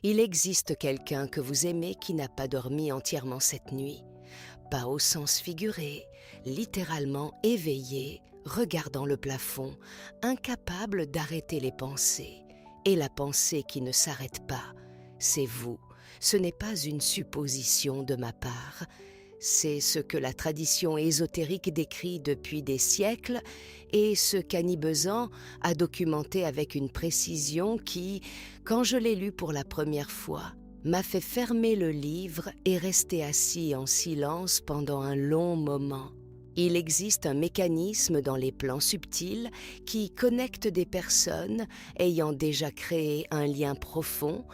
Il existe quelqu'un que vous aimez qui n'a pas dormi entièrement cette nuit. Pas au sens figuré, littéralement éveillé, regardant le plafond, incapable d'arrêter les pensées. Et la pensée qui ne s'arrête pas, c'est vous. Ce n'est pas une supposition de ma part. C'est ce que la tradition ésotérique décrit depuis des siècles et ce qu'Annie Besant a documenté avec une précision qui, quand je l'ai lu pour la première fois, m'a fait fermer le livre et rester assis en silence pendant un long moment. Il existe un mécanisme dans les plans subtils qui connecte des personnes ayant déjà créé un lien profond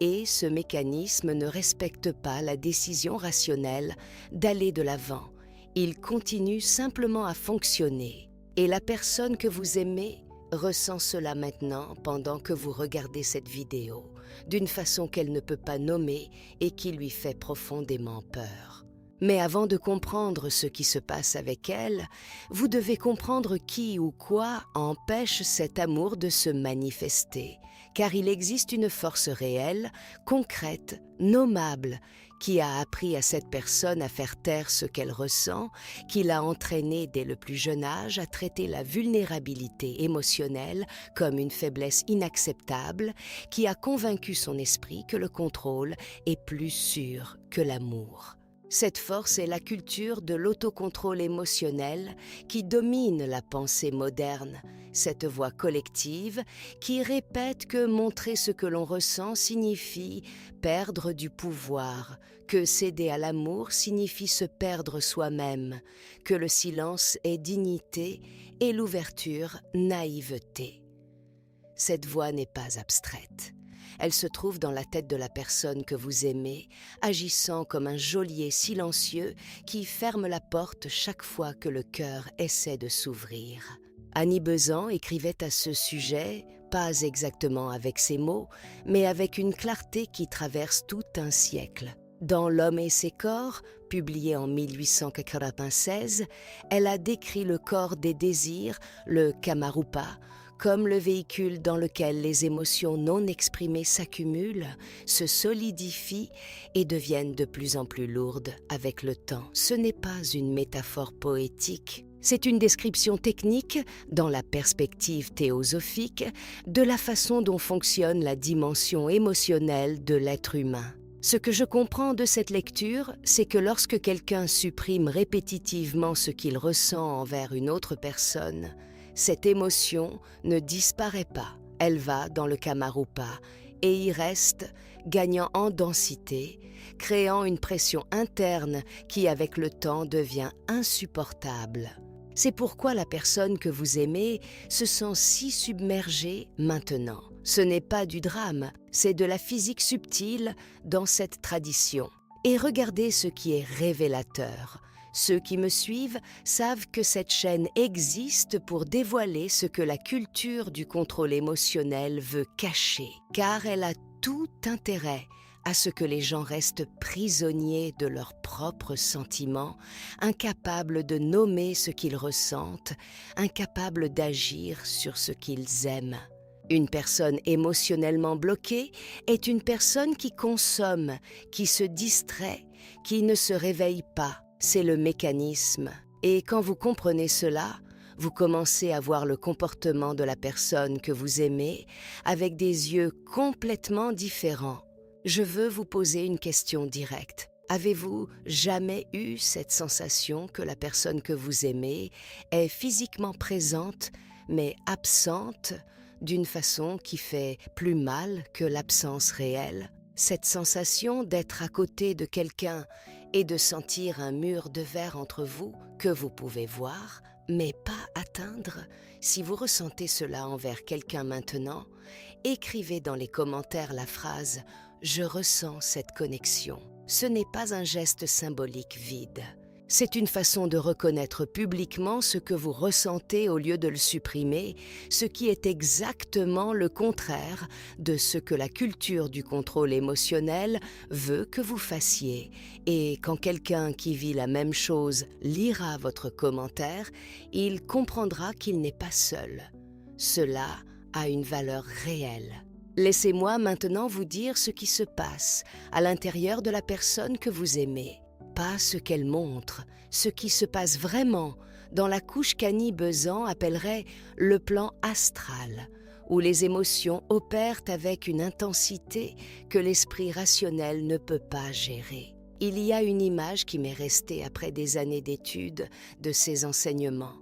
et ce mécanisme ne respecte pas la décision rationnelle d'aller de l'avant. Il continue simplement à fonctionner. Et la personne que vous aimez ressent cela maintenant pendant que vous regardez cette vidéo, d'une façon qu'elle ne peut pas nommer et qui lui fait profondément peur. Mais avant de comprendre ce qui se passe avec elle, vous devez comprendre qui ou quoi empêche cet amour de se manifester, car il existe une force réelle, concrète, nommable, qui a appris à cette personne à faire taire ce qu'elle ressent, qui l'a entraînée dès le plus jeune âge à traiter la vulnérabilité émotionnelle comme une faiblesse inacceptable, qui a convaincu son esprit que le contrôle est plus sûr que l'amour. Cette force est la culture de l'autocontrôle émotionnel qui domine la pensée moderne, cette voix collective qui répète que montrer ce que l'on ressent signifie perdre du pouvoir, que céder à l'amour signifie se perdre soi-même, que le silence est dignité et l'ouverture naïveté. Cette voix n'est pas abstraite. Elle se trouve dans la tête de la personne que vous aimez, agissant comme un geôlier silencieux qui ferme la porte chaque fois que le cœur essaie de s'ouvrir. Annie Besant écrivait à ce sujet, pas exactement avec ces mots, mais avec une clarté qui traverse tout un siècle. Dans L'homme et ses corps, publié en 1896, elle a décrit le corps des désirs, le Kamarupa, comme le véhicule dans lequel les émotions non exprimées s'accumulent, se solidifient et deviennent de plus en plus lourdes avec le temps. Ce n'est pas une métaphore poétique, c'est une description technique, dans la perspective théosophique, de la façon dont fonctionne la dimension émotionnelle de l'être humain. Ce que je comprends de cette lecture, c'est que lorsque quelqu'un supprime répétitivement ce qu'il ressent envers une autre personne, cette émotion ne disparaît pas. Elle va dans le Kamarupa et y reste, gagnant en densité, créant une pression interne qui, avec le temps, devient insupportable. C'est pourquoi la personne que vous aimez se sent si submergée maintenant. Ce n'est pas du drame, c'est de la physique subtile dans cette tradition. Et regardez ce qui est révélateur. Ceux qui me suivent savent que cette chaîne existe pour dévoiler ce que la culture du contrôle émotionnel veut cacher, car elle a tout intérêt à ce que les gens restent prisonniers de leurs propres sentiments, incapables de nommer ce qu'ils ressentent, incapables d'agir sur ce qu'ils aiment. Une personne émotionnellement bloquée est une personne qui consomme, qui se distrait, qui ne se réveille pas. C'est le mécanisme. Et quand vous comprenez cela, vous commencez à voir le comportement de la personne que vous aimez avec des yeux complètement différents. Je veux vous poser une question directe. Avez-vous jamais eu cette sensation que la personne que vous aimez est physiquement présente, mais absente, d'une façon qui fait plus mal que l'absence réelle? Cette sensation d'être à côté de quelqu'un et de sentir un mur de verre entre vous que vous pouvez voir, mais pas atteindre. Si vous ressentez cela envers quelqu'un maintenant, écrivez dans les commentaires la phrase « Je ressens cette connexion ». Ce n'est pas un geste symbolique vide. C'est une façon de reconnaître publiquement ce que vous ressentez au lieu de le supprimer, ce qui est exactement le contraire de ce que la culture du contrôle émotionnel veut que vous fassiez. Et quand quelqu'un qui vit la même chose lira votre commentaire, il comprendra qu'il n'est pas seul. Cela a une valeur réelle. Laissez-moi maintenant vous dire ce qui se passe à l'intérieur de la personne que vous aimez. Pas ce qu'elle montre, ce qui se passe vraiment dans la couche qu'Annie Besant appellerait le plan astral, où les émotions opèrent avec une intensité que l'esprit rationnel ne peut pas gérer. Il y a une image qui m'est restée après des années d'études de ces enseignements,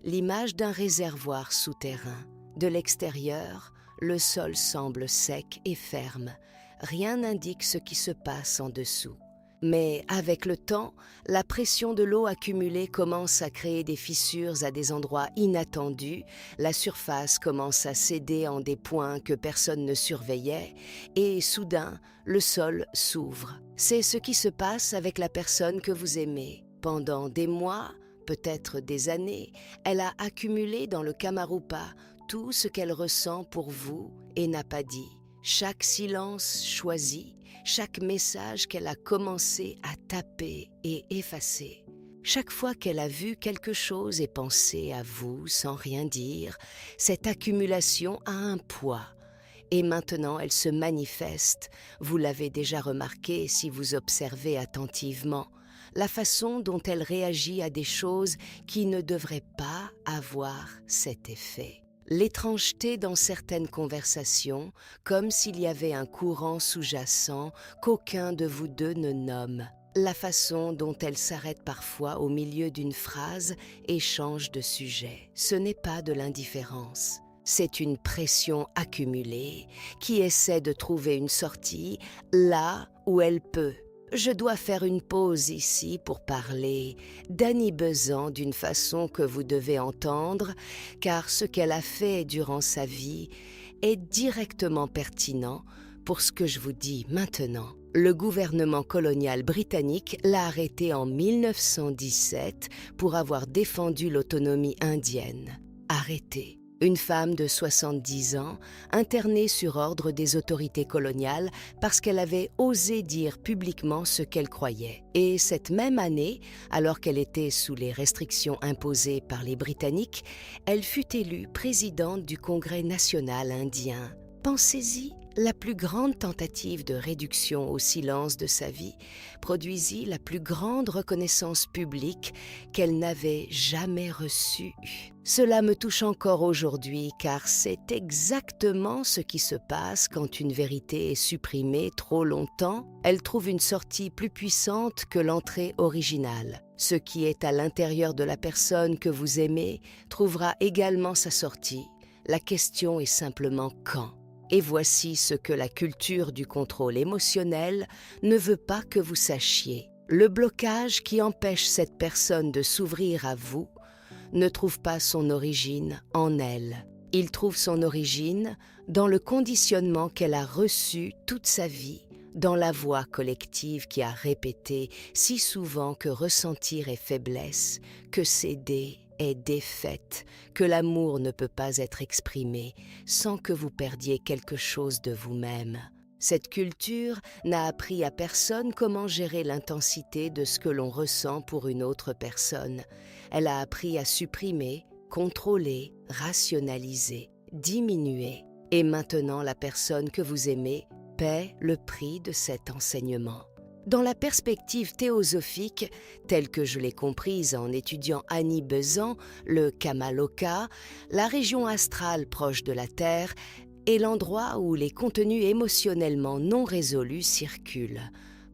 l'image d'un réservoir souterrain. De l'extérieur, le sol semble sec et ferme. Rien n'indique ce qui se passe en dessous. Mais avec le temps, la pression de l'eau accumulée commence à créer des fissures à des endroits inattendus, la surface commence à céder en des points que personne ne surveillait, et soudain, le sol s'ouvre. C'est ce qui se passe avec la personne que vous aimez. Pendant des mois, peut-être des années, elle a accumulé dans le Kamarupa tout ce qu'elle ressent pour vous et n'a pas dit. Chaque silence choisi, chaque message qu'elle a commencé à taper et effacer. Chaque fois qu'elle a vu quelque chose et pensé à vous sans rien dire, cette accumulation a un poids. Et maintenant elle se manifeste, vous l'avez déjà remarqué si vous observez attentivement, la façon dont elle réagit à des choses qui ne devraient pas avoir cet effet. L'étrangeté dans certaines conversations, comme s'il y avait un courant sous-jacent qu'aucun de vous deux ne nomme. La façon dont elle s'arrête parfois au milieu d'une phrase et change de sujet. Ce n'est pas de l'indifférence. C'est une pression accumulée qui essaie de trouver une sortie là où elle peut. Je dois faire une pause ici pour parler d'Annie Besant d'une façon que vous devez entendre, car ce qu'elle a fait durant sa vie est directement pertinent pour ce que je vous dis maintenant. Le gouvernement colonial britannique l'a arrêtée en 1917 pour avoir défendu l'autonomie indienne. Arrêtée. Une femme de 70 ans, internée sur ordre des autorités coloniales parce qu'elle avait osé dire publiquement ce qu'elle croyait. Et cette même année, alors qu'elle était sous les restrictions imposées par les Britanniques, elle fut élue présidente du Congrès national indien. Pensez-y, la plus grande tentative de réduction au silence de sa vie produisit la plus grande reconnaissance publique qu'elle n'avait jamais reçue. Cela me touche encore aujourd'hui car c'est exactement ce qui se passe quand une vérité est supprimée trop longtemps. Elle trouve une sortie plus puissante que l'entrée originale. Ce qui est à l'intérieur de la personne que vous aimez trouvera également sa sortie. La question est simplement quand. Et voici ce que la culture du contrôle émotionnel ne veut pas que vous sachiez. Le blocage qui empêche cette personne de s'ouvrir à vous ne trouve pas son origine en elle. Il trouve son origine dans le conditionnement qu'elle a reçu toute sa vie, dans la voix collective qui a répété si souvent que ressentir est faiblesse, que céder est défaite, que l'amour ne peut pas être exprimé sans que vous perdiez quelque chose de vous-même. Cette culture n'a appris à personne comment gérer l'intensité de ce que l'on ressent pour une autre personne. Elle a appris à supprimer, contrôler, rationaliser, diminuer. Et maintenant, la personne que vous aimez paie le prix de cet enseignement. Dans la perspective théosophique, telle que je l'ai comprise en étudiant Annie Besant, le Kamaloka, la région astrale proche de la Terre, est l'endroit où les contenus émotionnellement non résolus circulent.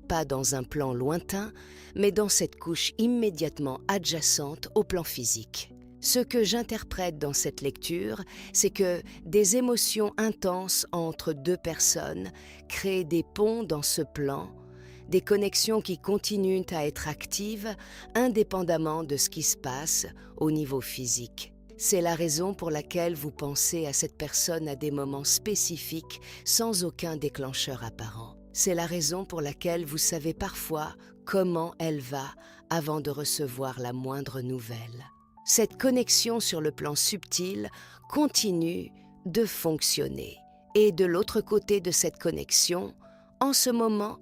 Pas dans un plan lointain, mais dans cette couche immédiatement adjacente au plan physique. Ce que j'interprète dans cette lecture, c'est que des émotions intenses entre deux personnes créent des ponts dans ce plan, des connexions qui continuent à être actives indépendamment de ce qui se passe au niveau physique. C'est la raison pour laquelle vous pensez à cette personne à des moments spécifiques sans aucun déclencheur apparent. C'est la raison pour laquelle vous savez parfois comment elle va avant de recevoir la moindre nouvelle. Cette connexion sur le plan subtil continue de fonctionner. Et de l'autre côté de cette connexion, en ce moment,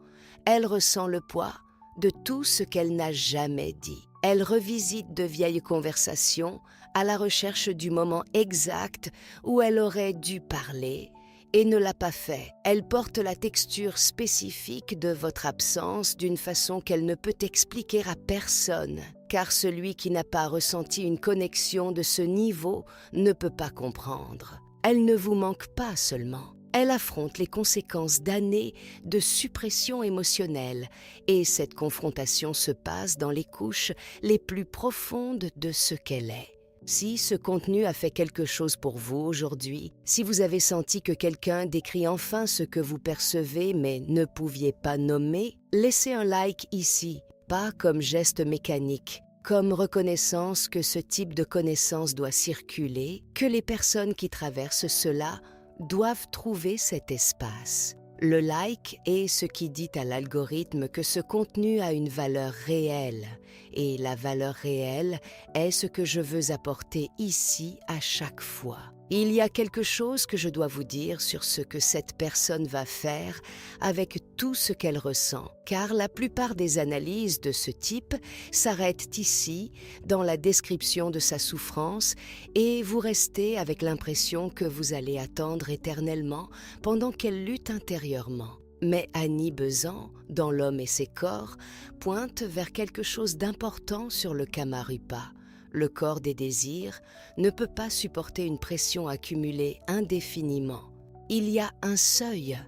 elle ressent le poids de tout ce qu'elle n'a jamais dit. Elle revisite de vieilles conversations à la recherche du moment exact où elle aurait dû parler et ne l'a pas fait. Elle porte la texture spécifique de votre absence d'une façon qu'elle ne peut expliquer à personne, car celui qui n'a pas ressenti une connexion de ce niveau ne peut pas comprendre. Elle ne vous manque pas seulement. Elle affronte les conséquences d'années de suppression émotionnelle et cette confrontation se passe dans les couches les plus profondes de ce qu'elle est. Si ce contenu a fait quelque chose pour vous aujourd'hui, si vous avez senti que quelqu'un décrit enfin ce que vous percevez mais ne pouviez pas nommer, laissez un like ici, pas comme geste mécanique, comme reconnaissance que ce type de connaissance doit circuler, que les personnes qui traversent cela doivent trouver cet espace. Le like est ce qui dit à l'algorithme que ce contenu a une valeur réelle, et la valeur réelle est ce que je veux apporter ici à chaque fois. Il y a quelque chose que je dois vous dire sur ce que cette personne va faire avec tout ce qu'elle ressent, car la plupart des analyses de ce type s'arrêtent ici, dans la description de sa souffrance, et vous restez avec l'impression que vous allez attendre éternellement pendant qu'elle lutte intérieurement. Mais Annie Besant, dans L'homme et ses corps, pointe vers quelque chose d'important sur le Kamarupa. Le corps des désirs ne peut pas supporter une pression accumulée indéfiniment. Il y a un seuil.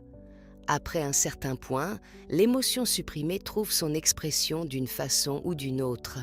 Après un certain point, l'émotion supprimée trouve son expression d'une façon ou d'une autre.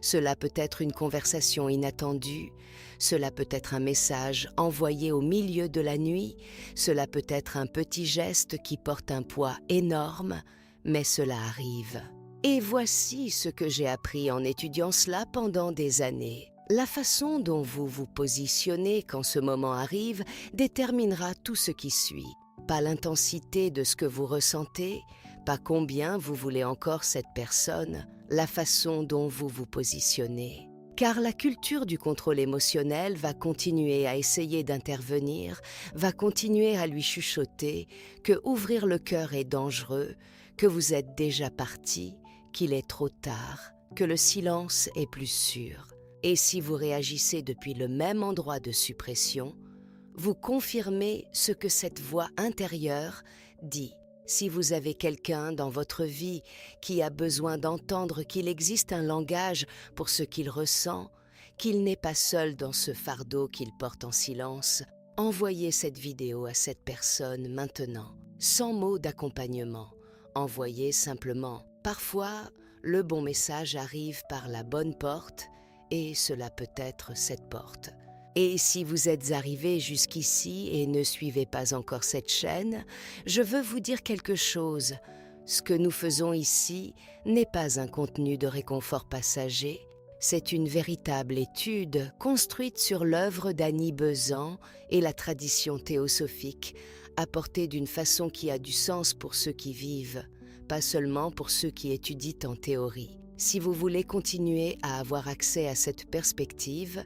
Cela peut être une conversation inattendue, cela peut être un message envoyé au milieu de la nuit, cela peut être un petit geste qui porte un poids énorme, mais cela arrive. Et voici ce que j'ai appris en étudiant cela pendant des années. La façon dont vous vous positionnez quand ce moment arrive déterminera tout ce qui suit. Pas l'intensité de ce que vous ressentez, pas combien vous voulez encore cette personne, la façon dont vous vous positionnez. Car la culture du contrôle émotionnel va continuer à essayer d'intervenir, va continuer à lui chuchoter que ouvrir le cœur est dangereux, que vous êtes déjà parti, qu'il est trop tard, que le silence est plus sûr. Et si vous réagissez depuis le même endroit de suppression, vous confirmez ce que cette voix intérieure dit. Si vous avez quelqu'un dans votre vie qui a besoin d'entendre qu'il existe un langage pour ce qu'il ressent, qu'il n'est pas seul dans ce fardeau qu'il porte en silence, envoyez cette vidéo à cette personne maintenant, sans mots d'accompagnement. Envoyez simplement. Parfois, le bon message arrive par la bonne porte et cela peut être cette porte. Et si vous êtes arrivé jusqu'ici et ne suivez pas encore cette chaîne, je veux vous dire quelque chose. Ce que nous faisons ici n'est pas un contenu de réconfort passager, c'est une véritable étude construite sur l'œuvre d'Annie Besant et la tradition théosophique, apportée d'une façon qui a du sens pour ceux qui vivent, pas seulement pour ceux qui étudient en théorie. Si vous voulez continuer à avoir accès à cette perspective,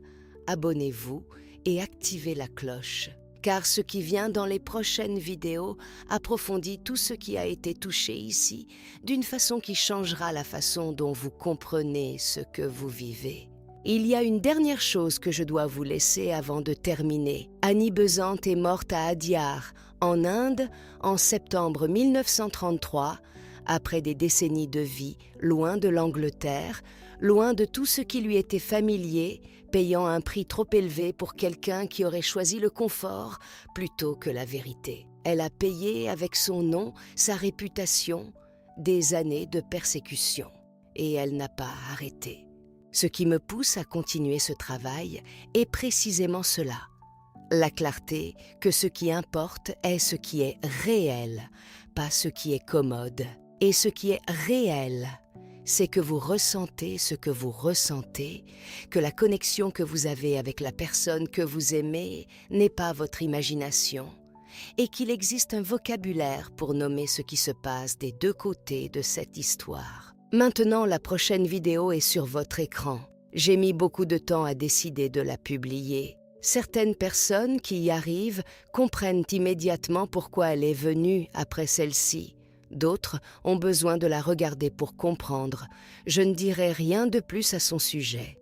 abonnez-vous et activez la cloche, car ce qui vient dans les prochaines vidéos approfondit tout ce qui a été touché ici d'une façon qui changera la façon dont vous comprenez ce que vous vivez. Il y a une dernière chose que je dois vous laisser avant de terminer. Annie Besant est morte à Adyar, en Inde, en septembre 1933, après des décennies de vie, loin de l'Angleterre, loin de tout ce qui lui était familier, payant un prix trop élevé pour quelqu'un qui aurait choisi le confort plutôt que la vérité. Elle a payé avec son nom, sa réputation, des années de persécution. Et elle n'a pas arrêté. Ce qui me pousse à continuer ce travail est précisément cela. La clarté que ce qui importe est ce qui est réel, pas ce qui est commode. Et ce qui est réel, c'est que vous ressentez ce que vous ressentez, que la connexion que vous avez avec la personne que vous aimez n'est pas votre imagination, et qu'il existe un vocabulaire pour nommer ce qui se passe des deux côtés de cette histoire. Maintenant, la prochaine vidéo est sur votre écran. J'ai mis beaucoup de temps à décider de la publier. Certaines personnes qui y arrivent comprennent immédiatement pourquoi elle est venue après celle-ci. D'autres ont besoin de la regarder pour comprendre. Je ne dirai rien de plus à son sujet.